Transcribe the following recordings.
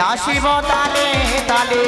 আসিব তালে তালে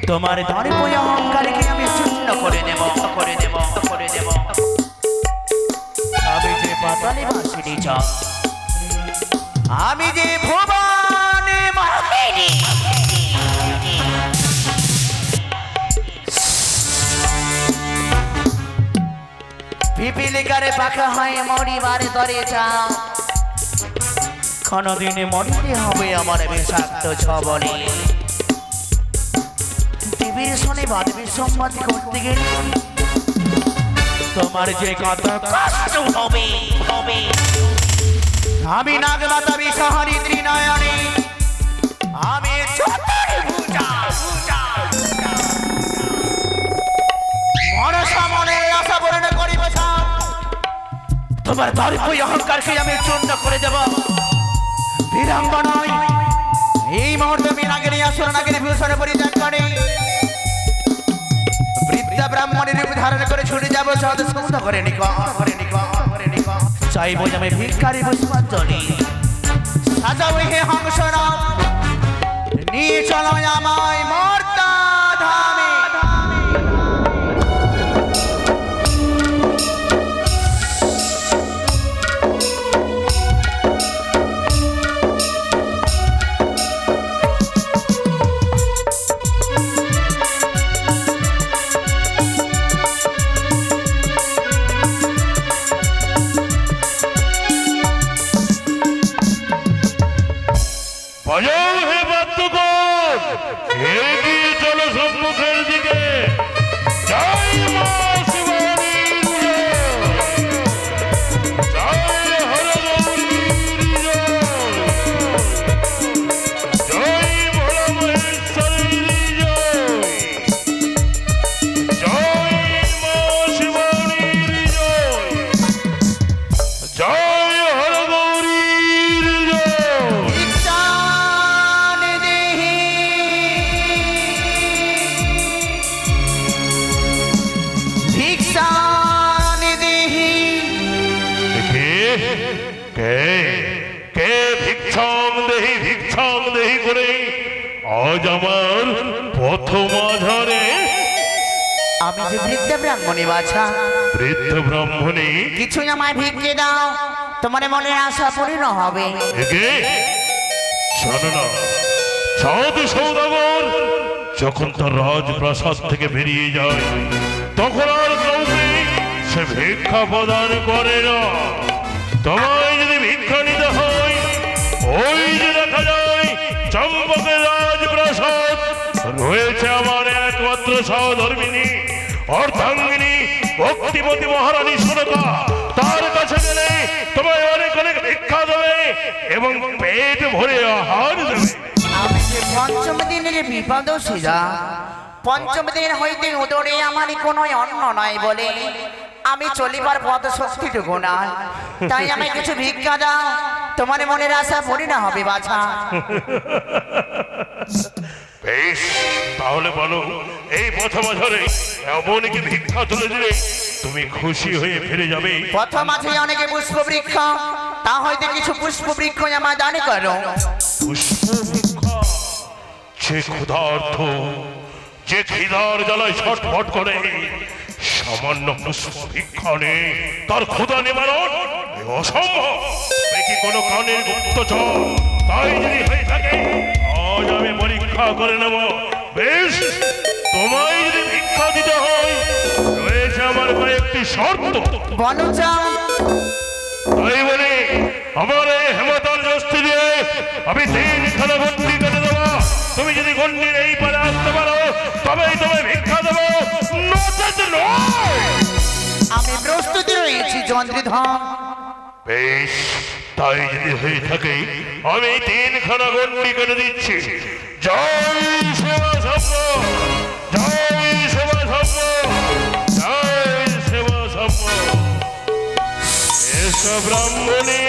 তোমার ধরে বই অহংকারকে আমি শূন্য করে দেব আমি যে পাতালে বাসিনি চাও আমি যে ভুবনে মহিনী পিপিলিকারে পাখা হয় মরিবারে ধরে চাও কোনদিনে মরিতে হবে আমার বিষাক্ত ছবলে টিভির শুনে বাদবি সম্মত করতে গেলে তোমার যে কত কষ্ট হবে আমি নাগমাতা বিশাহারি ত্রিনয়নে আমি মনসা মনের আশা পূরণ করিব তোমার দর্প অহংকারকে আমি চূর্ণ করে দেব বীরাঙ্গনায় এই মুহূর্তে আমি নাগিনী আসুর নাগিনী ভূষণে পরিত্যাগ করে বৃদ্ধা ব্রাহ্মণের রূপ ধারণ করে ছুটে যাবো সহজ সমুদ করে নিক চাইব আমি ভিক্ষারী পুষ্পাঞ্জলি সাজাও হে হংসরা নিয়ে চলো আমায় মর্তা ধামে কে কে ভিক্ষাং দেহি করে আজ আমার পথ মাঝারে। আমি যে বৃদ্ধ ব্রাহ্মণী বাছা। বৃদ্ধ ব্রাহ্মণী, কিছু আমায় ভিক্ষে দাও, তোমার মনের আশা পূর্ণ হবে। একে শোনো না, সাধু সৌদাগর যখন তার রাজপ্রাসাদ থেকে বেরিয়ে যায় তখন আর কাউকে সে ভিক্ষা প্রদান করে না। তোমায় যদি ভিক্ষা নিতে হয়, ওই যে দেখা যায় চম্পকের রাজপ্রাসাদ রয়েছে আমার একমাত্র সহধর্মিনী অর্ধাঙ্গিনী ভক্তিপতি মহারানী সুরতা, তার কাছে গেলে তোমায় অনেক অনেক ভিক্ষা দেবে এবং পেট ভরে আহার দেবে। আমি যে পঞ্চম দিনের বিপদ সিধা, পঞ্চম দিন হইতে উদরে আমার কোনো অন্ন নাই বলে আমি চলিবার পথ শক্তিটুকু না, তাই আমি কিছু ভিক্ষা দাও, তোমার মনের আশা পূর্ণ হবে বাছা। বেশ, তাহলে বলো এই পথ মাঝারে এমন কি ভিক্ষা তুলে দিলে তুমি খুশি হয়ে ফিরে যাবে? পথ মাঝে অনেকে পুষ্প বৃক্ষ, তা হইতে কিছু পুষ্প বৃক্ষ আমার দান করো। পুষ্প বৃক্ষ? যে ক্ষুধার্ত, যে খিদার জ্বালায় ছটফট করে, সামান্য পুষ্প ভিক্ষা নেই তার ক্ষুধা নিবারণ অসম্ভব। কি কোনো কানের গুপ্তচর? তাই যদি হয়ে থাকে আজ আমি পরীক্ষা করে নেব। বেশ, তোমায় যদি ভিক্ষা দিতে হয় রয়েছে আমার কয়েকটি শর্ত। তাই বলে আমার এই হেমতাল জস্তি দিয়ে আমি 3খানা গন্ডি কেটে দেবো। তুমি যদি গন্ডির এই পারে আসতে পারো তবেই তোমায় ভিক্ষা দেবো, নচেত নয়। আমি প্রস্তুতি রয়েছি চন্দ্রধর। বেশ, তাই যদি হয়ে থাকে আমি 3খানা গন্ডি কেটে দিচ্ছি। জয় সেবা সভ্য, জয় সেবা সভ্য, জয় সেবা সভ্য। এসো ব্রাহ্মণী।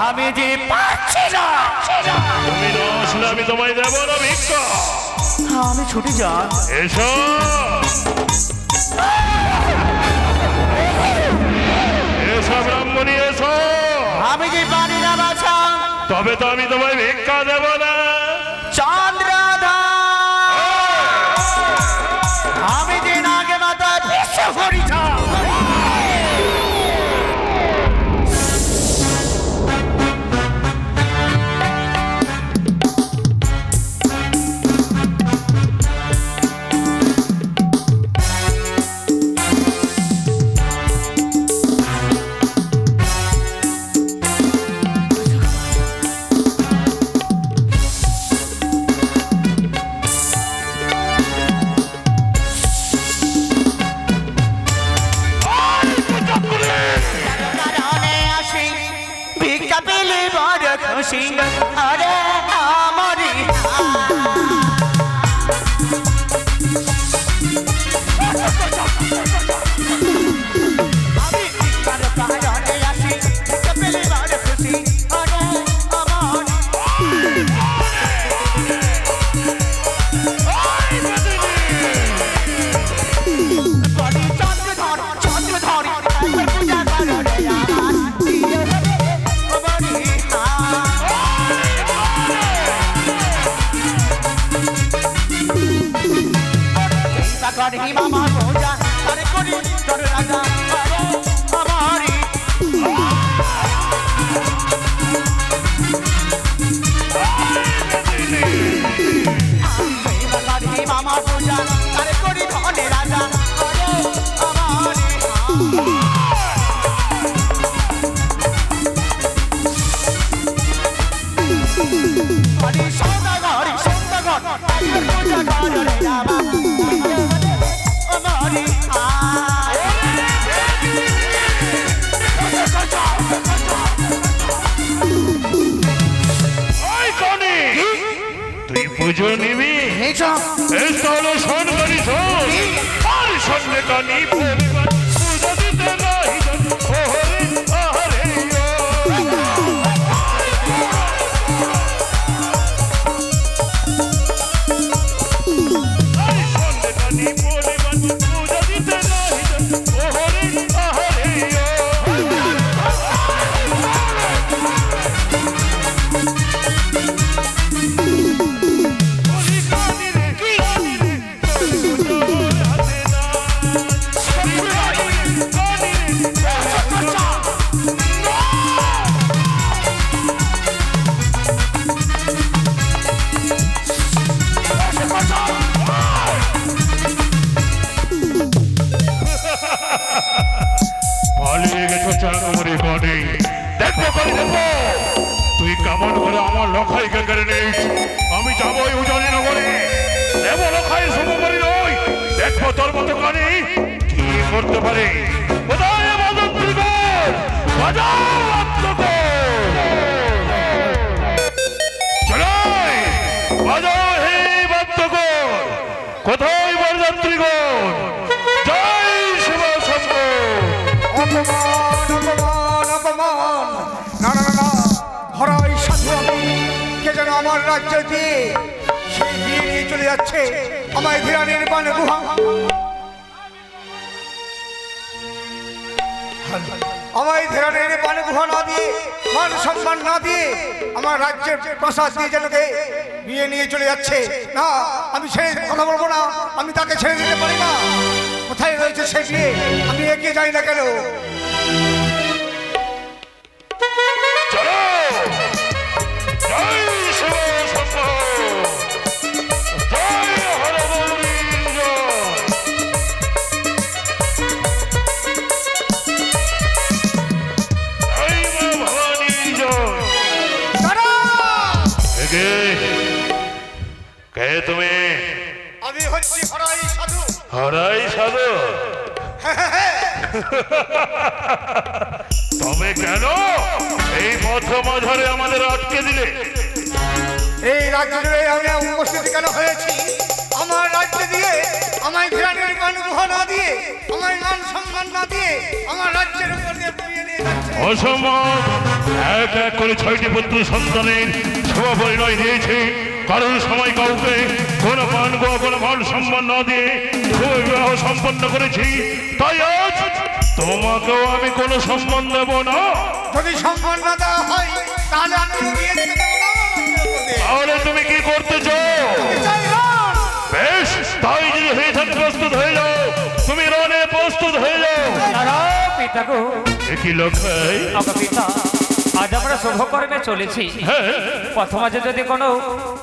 আমি যে পাচ্ছি না, তুমি না আসলে আমি তোমায় দেব না ভিক্ষা। আমি ছুটি যান। এসো, এসো ব্রাহ্মণী এসো। আমি যে পারি না বাছা, তবে তো আমি তোমায় ভিক্ষা দেব না। চন্দ্রধর, আমি যে নাগে মাথা বিশ্ব করিছ। খুশি আরে আমারি আমি কার কারণে আসি পেলে বড় খুশি আরে আমারি। বড়ি চন্দ্রধর চন্দ্রধর পূজা করো রে আমার মামা পূজা তারে করি তোর রাজা আমারি। মামা পূজা তারে করি ধনে রাজা আমারি। সৌদাগর সৌদাগর পূজা কর রে রামা আমারি। তুই পুজো নিবি? তাহলে শোন করি শোন, আর সঙ্গে কানি পুজো দিতে নাই ওরে আরে তোর মতো কানে কি করতে পারে? কোথায় বাদন্ত্রীগণ? বাজাও বাদ্যগণ! চলাই বাজাও হে বাদ্যগণ! কোথায় বরযাত্রীগণ? জয় শিব শম্ভু! অপমান অপমান অপমান! না না না, হরাই সাধু আমি, কে যেন আমার রাজ্য দিয়ে সেই বিয়ে নিয়ে চলে যাচ্ছে আমায় ধীরানির বানে গুহা। আমায় ধীরানির বানে গুহা না দিয়ে, মান সম্মান না দিয়ে, আমার রাজ্যের প্রসাদ দিয়ে যেন বিয়ে নিয়ে চলে যাচ্ছে। না, আমি ছেড়ে কথা বলবো না, আমি তাকে ছেড়ে দিতে পারি না। কোথায় রয়েছে সে বিয়ে, আমি এগিয়ে যাই না কেন? চলো জয় শিব শম্ভু! জয় হরগৌরী জয়! জয় মা ভবানী জয়! কে তুমি? আমি হচ্ছি হরাই সাধু। হরাই সাধু? তবে কেন এই পথ মাঝারে আমাদের আটকে দিলে? এই রাজ্য জুড়ে আমি উপস্থিত কেন হয়েছি? আমার রাজ্য দিয়ে আমায় ঘিরানির বান গুহা না দিয়ে, আমায় মান সম্মান না দিয়ে, আমার রাজ্যের উপর দিয়ে পুড়িয়ে নিয়ে যাচ্ছে। অসম্মান! এক এক করে 6টি পুত্র সন্তানের শুভ পরিণয় দিয়েছে, কারণ সময় কাউকে কোনো মান গো কোনো মান সম্মান না দিয়ে শুভ বিবাহ সম্পন্ন করেছি। তাই আজ তোমাকেও আমি কোনো সম্মান দেব না। যদি সম্মান না দেওয়া হয় তাহলে আমি বিয়ে দিতে দেবো না। তাহলে তুমি কি করতে চাও? বেশ, তাই যদি হয়ে থাকে প্রস্তুত হয়ে যাও, তুমি রণে প্রস্তুত হয়ে যাও। পিতা গো, কি লক্ষ্য? পিতা, আজ আমরা শুভকর্মে চলেছি। প্রথমে যদি কোনো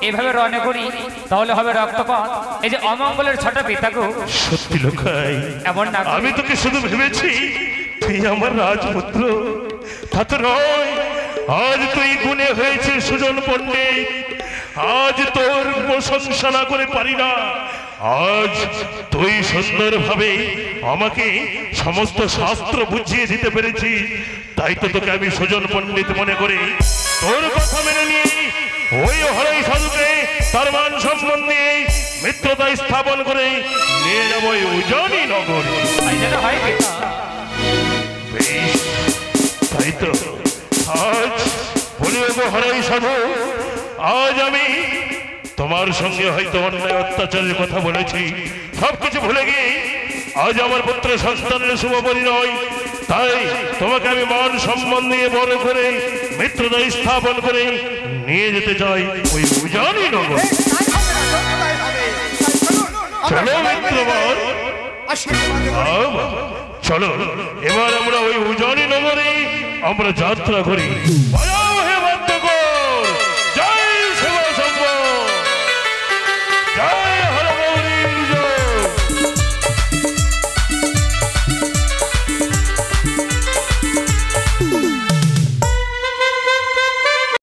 এভাবে রণে করি তাহলে হবে রক্তপাত। এই যে অমঙ্গলের ছোট পিতা গো, সত্যি লক্ষ্য এমন না। আমি তোকে শুধু ভেবেছি তুই আমার রাজপুত্র, তা তো নয়। আজ তুই গুণে হয়েছে সুজন পণ্ডিত, আজ তোর প্রশংসা না করে পারি না। আজ তুই সুন্দরভাবে আমাকে সমস্ত শাস্ত্র বুঝিয়ে দিতে পেরেছি, তাই তো তোকে আমি সুজন পণ্ডিত মনে করি। তোর কথা মেনে নিয়ে ওই হরাই সাধুকে তার মান সম্মান নিয়ে মিত্রতা স্থাপন করে নিয়ে যাবো ওই উজানি নগরে। বেশ, তাই তো আজ বলি হরাই সাধু, আজ আমি তোমার সঙ্গে হয়তো অন্যায় অত্যাচারের কথা বলেছি, সবকিছু ভুলে গিয়ে আজ আমার পুত্র সন্তানের শুভ পরিণয়, তাই তোমাকে আমি মান সম্মান নিয়ে বড় করে মিত্রতা স্থাপন করে নিয়ে যেতে চাই ওই উজানি নগর। চলো মিত্রবর, চলো এবার আমরা ওই উজানি নগরে আমরা যাত্রা করি।